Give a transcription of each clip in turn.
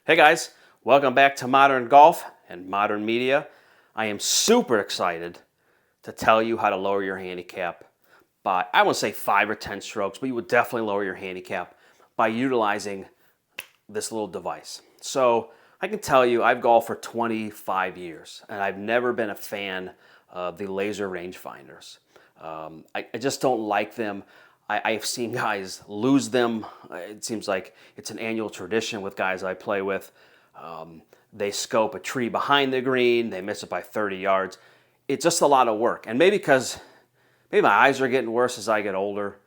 Hey guys, welcome back to Modern Golf and Modern Media. I am super excited to tell you how to lower your handicap by, I won't say 5 or 10 strokes, but you would definitely lower your handicap by utilizing this little device. So I can tell you I've golfed for 25 years and I've never been a fan of the laser rangefinders. I just don't like them. I've seen guys lose them. It seems like it's an annual tradition with guys I play with. They scope a tree behind the green, they miss it by 30 yards. It's just a lot of work. And maybe maybe my eyes are getting worse as I get older.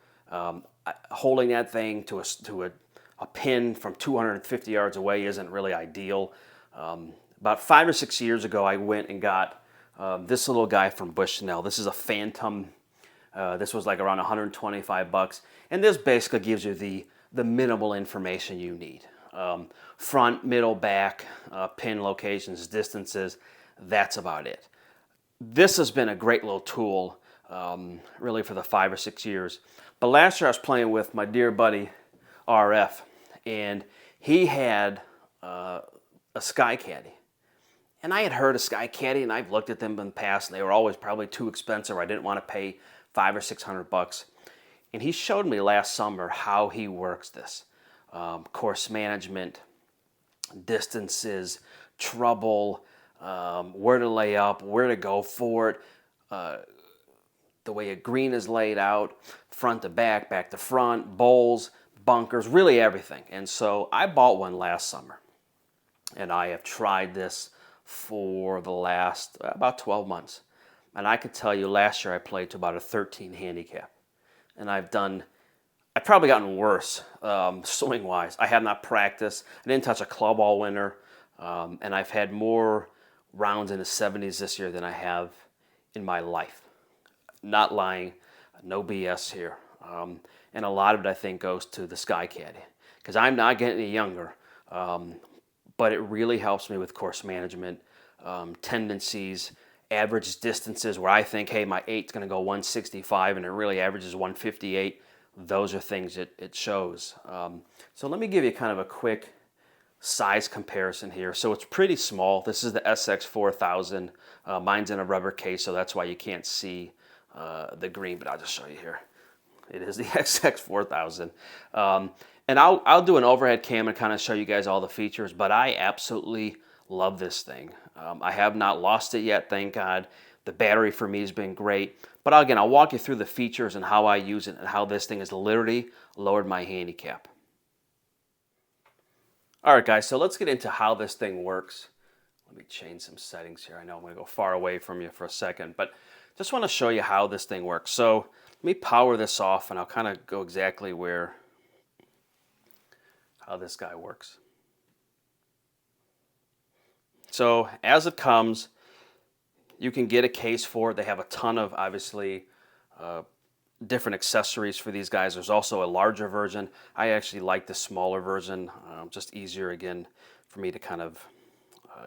Holding that thing to a pin from 250 yards away isn't really ideal. About 5 or 6 years ago, I went and got this little guy from Bushnell. This is a Phantom. This was like around 125 bucks, and this basically gives you the minimal information you need. Front, middle, back, pin locations, distances, that's about it. This has been a great little tool, really for the 5 or 6 years. But last year I was playing with my dear buddy RF, and he had a SKY Caddie. And I had heard of SKY Caddie, and I've looked at them in the past, and they were always probably too expensive. I didn't want to pay 500 or 600 bucks. And he showed me last summer how he works this. Course management, distances, trouble, where to lay up, where to go for it, the way a green is laid out, front to back, back to front, bowls, bunkers, really everything. And so I bought one last summer, and I have tried this for the last about 12 months. And I could tell you last year I played to about a 13 handicap. And I've probably gotten worse swing-wise. I have not practiced. I didn't touch a club all winter. And I've had more rounds in the 70s this year than I have in my life. Not lying, no BS here. And a lot of it I think goes to the SKY Caddie. Because I'm not getting any younger. But it really helps me with course management, tendencies, average distances where I think, hey, my 8's going to go 165 and it really averages 158. Those are things it shows. So let me give you kind of a quick size comparison here. So it's pretty small. This is the SX400. Mine's in a rubber case, so that's why you can't see the green, but I'll just show you here. It is the SX400. And I'll do an overhead cam and kind of show you guys all the features, but I absolutely love this thing. I have not lost it yet, thank God. The battery for me has been great. But again, I'll walk you through the features and how I use it and how this thing has literally lowered my handicap. All right, guys, so let's get into how this thing works. Let me change some settings here. I know I'm going to go far away from you for a second, but just want to show you how this thing works. So let me power this off, and I'll kind of go exactly how this guy works. So as it comes, you can get a case for it. They have a ton of, obviously, different accessories for these guys. There's also a larger version. I actually like the smaller version, just easier, again, for me to kind of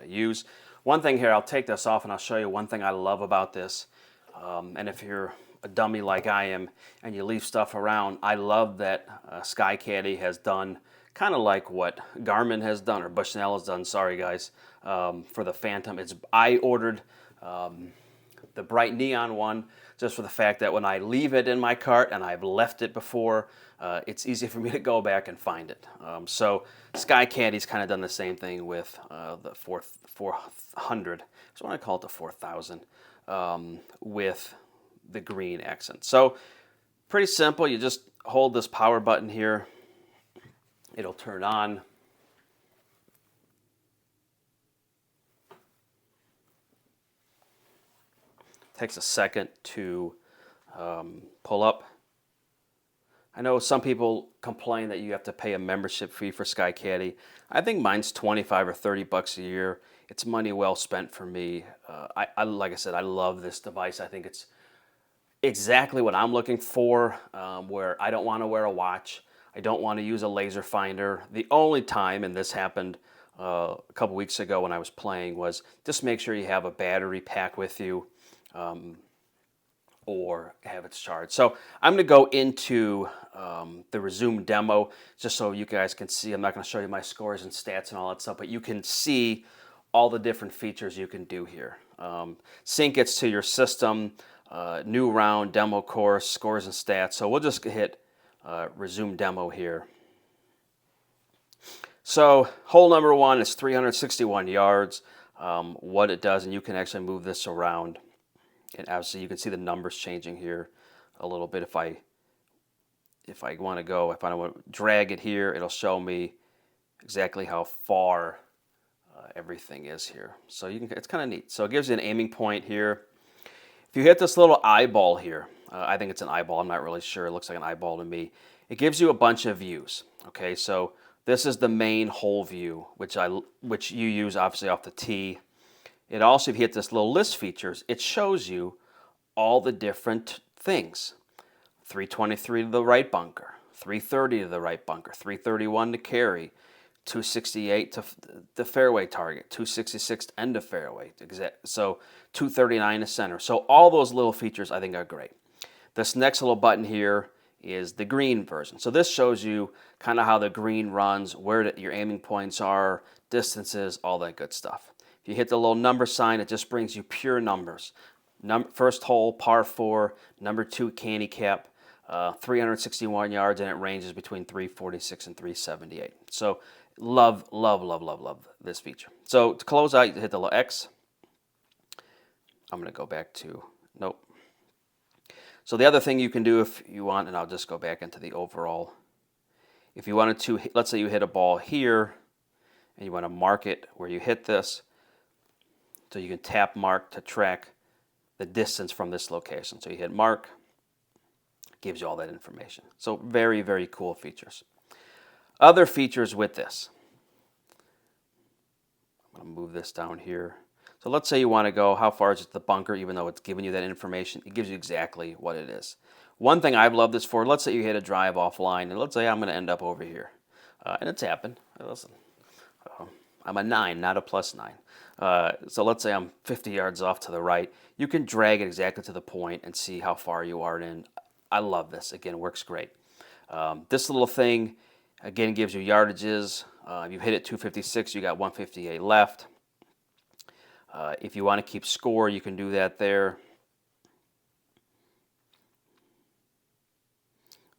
use. One thing here, I'll take this off and I'll show you one thing I love about this. And if you're a dummy like I am and you leave stuff around, I love that SKYCADDIE has done kind of like what Garmin has done, or Bushnell has done, sorry guys, for the Phantom. I ordered the bright neon one just for the fact that when I leave it in my cart, and I've left it before, it's easy for me to go back and find it. So SKYCADDIE's kind of done the same thing with the 400. So I want to call it the 4000 with the green accent. So pretty simple. You just hold this power button here. It'll turn on. Takes a second to pull up. I know some people complain that you have to pay a membership fee for SKYCADDIE. I think mine's 25 or 30 bucks a year. It's money well spent for me. Like I said, I love this device. I think it's exactly what I'm looking for, where I don't want to wear a watch. I don't want to use a laser finder. The only time, and this happened a couple weeks ago when I was playing, was just make sure you have a battery pack with you. or have it charged. So I'm going to go into the resume demo just so you guys can see. I'm not going to show you my scores and stats and all that stuff, but you can see all the different features you can do here. Sync it to your system, new round, demo course, scores and stats. So we'll just hit resume demo here. So hole number 1 is 361 yards. What it does, and you can actually move this around. And obviously you can see the numbers changing here a little bit. If I want to go, if I want to drag it here, it'll show me exactly how far everything is here. So you can, it's kind of neat. So it gives you an aiming point here. If you hit this little eyeball here, I think it's an eyeball, I'm not really sure, it looks like an eyeball to me. It gives you a bunch of views. Okay, so this is the main hole view, which you use obviously off the tee. It also, if you hit this little list features, it shows you all the different things. 323 to the right bunker, 330 to the right bunker, 331 to carry, 268 to the fairway target, 266 to end of fairway. So 239 to center. So all those little features I think are great. This next little button here is the green version. So this shows you kind of how the green runs, where your aiming points are, distances, all that good stuff. If you hit the little number sign, it just brings you pure numbers. First hole, par 4, number 2 handicap, 361 yards, and it ranges between 346 and 378. So love this feature. So to close out, you hit the little X. I'm going to go back to, nope. So the other thing you can do if you want, and I'll just go back into the overall. If you wanted to, let's say you hit a ball here, and you want to mark it where you hit this, so you can tap mark to track the distance from this location. So you hit mark, gives you all that information. So very, very cool features. Other features with this. I'm going to move this down here. So let's say you want to go, how far is it to the bunker, even though it's giving you that information, it gives you exactly what it is. One thing I've loved this for, let's say you hit a drive offline, and let's say I'm going to end up over here. And it's happened. Listen, I'm a 9, not a +9. So let's say I'm 50 yards off to the right. You can drag it exactly to the point and see how far you are in. I love this. Again, it works great. This little thing, again, gives you yardages. If you hit it 256, you got 158 left. If you want to keep score, you can do that there.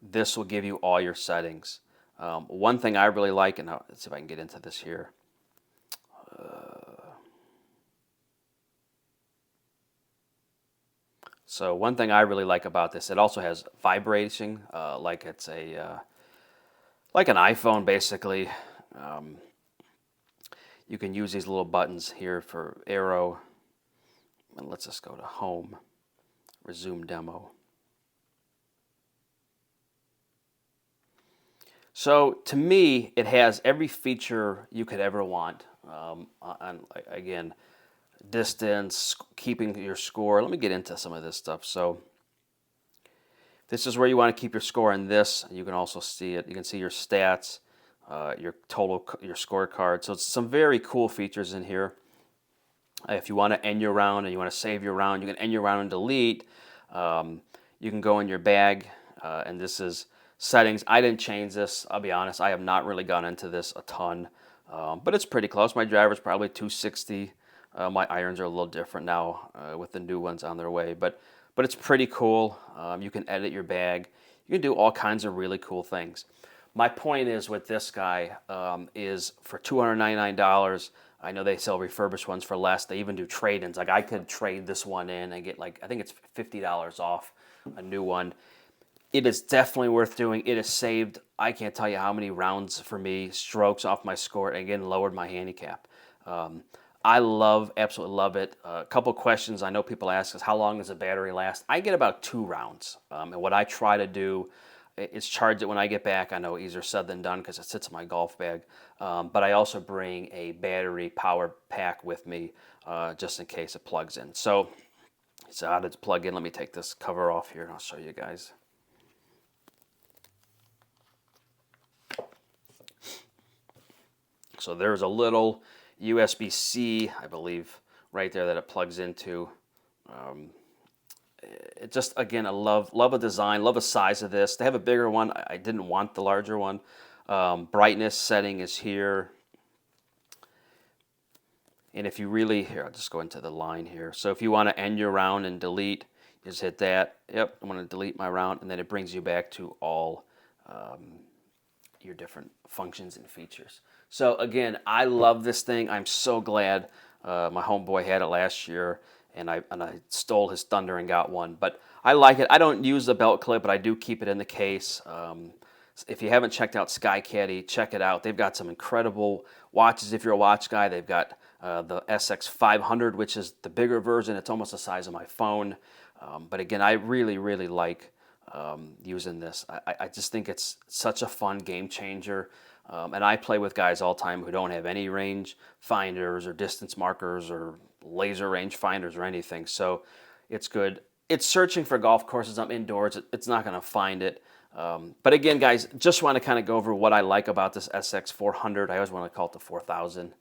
This will give you all your settings. One thing I really like, and let's see if I can get into this here. So one thing I really like about this, it also has vibration, like it's like an iPhone basically. You can use these little buttons here for arrow, and let's just go to home, resume demo. So to me, it has every feature you could ever want. Again, distance, keeping your score. Let me get into some of this stuff. So this is where you want to keep your score in this. You can also see it. You can see your stats, your total, your scorecard. So it's some very cool features in here. If you want to end your round and you want to save your round, you can end your round and delete. You can go in your bag, and this is settings. I didn't change this. I'll be honest. I have not really gone into this a ton, but it's pretty close. My driver's probably 260. My irons are a little different now with the new ones on their way, but it's pretty cool. You can edit your bag. You can do all kinds of really cool things. My point is with this guy is for $299. I know they sell refurbished ones for less. They even do trade-ins. Like I could trade this one in and get like, I think it's $50 off a new one. It is definitely worth doing. It has saved, I can't tell you how many rounds for me, strokes off my score, and again, lowered my handicap. I absolutely love it. A couple questions I know people ask is, how long does the battery last? I get about 2 rounds. And what I try to do is charge it when I get back. I know easier said than done because it sits in my golf bag. But I also bring a battery power pack with me just in case it plugs in. So how does it plug in? Let me take this cover off here and I'll show you guys. So there's a little USB-C, I believe, right there that it plugs into. it just, again, I love the design, love the size of this. They have a bigger one. I didn't want the larger one. Brightness setting is here. And if you really, here, I'll just go into the line here. So if you want to end your round and delete, just hit that. Yep, I'm going to delete my round, and then it brings you back to all your different functions and features. So again, I love this thing. I'm so glad my homeboy had it last year, and I stole his thunder and got one. But I like it. I don't use the belt clip, but I do keep it in the case. If you haven't checked out SKYCADDIE, check it out. They've got some incredible watches if you're a watch guy. They've got the SX500, which is the bigger version. It's almost the size of my phone. But again, I really, really like using this. I just think it's such a fun game changer. And I play with guys all the time who don't have any range finders or distance markers or laser range finders or anything. So it's good. It's searching for golf courses. I'm indoors. It's not going to find it. But again, guys, just want to kind of go over what I like about this SX400. I always want to call it the 4000.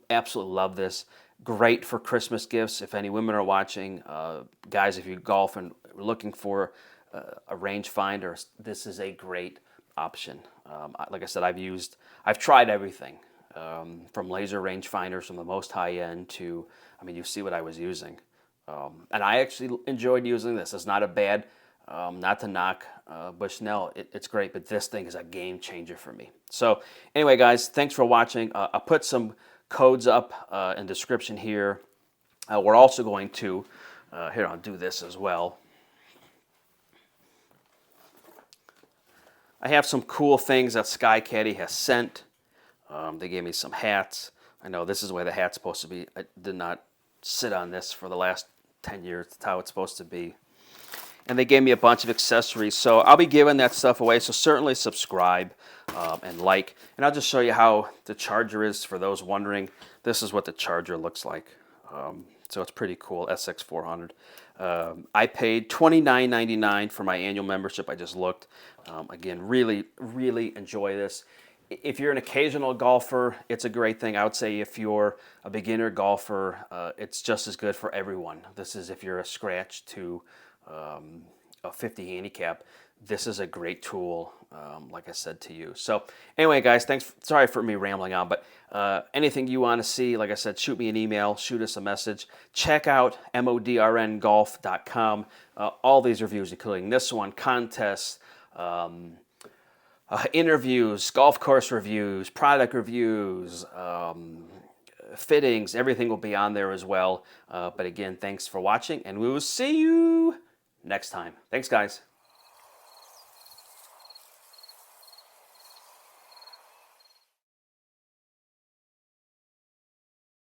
Absolutely love this. Great for Christmas gifts. If any women are watching, guys, if you golf and are looking for a rangefinder, this is a great option. Like I said, I've tried everything from laser rangefinders from the most high end to, I mean, you see what I was using. And I actually enjoyed using this. It's not a bad, not to knock Bushnell, it's great, but this thing is a game changer for me. So anyway, guys, thanks for watching. I'll put some codes up in the description here. We're also going to, here, I'll do this as well. I have some cool things that SKYCADDIE has sent. They gave me some hats. I know this is the way the hat's supposed to be. I did not sit on this for the last 10 years. That's how it's supposed to be. And they gave me a bunch of accessories. So I'll be giving that stuff away. So certainly subscribe and like. And I'll just show you how the charger is for those wondering. This is what the charger looks like. So it's pretty cool, SX400. I paid $29.99 for my annual membership. I just looked. Again, really, really enjoy this. If you're an occasional golfer, it's a great thing. I would say if you're a beginner golfer, it's just as good for everyone. This is if you're a scratch to a 50 handicap. This is a great tool, like I said to you. So anyway, guys, thanks. Sorry for me rambling on, but anything you want to see, like I said, shoot me an email, shoot us a message. Check out modrngolf.com. All these reviews, including this one, contests, interviews, golf course reviews, product reviews, fittings, everything will be on there as well. But again, thanks for watching, and we will see you next time. Thanks, guys.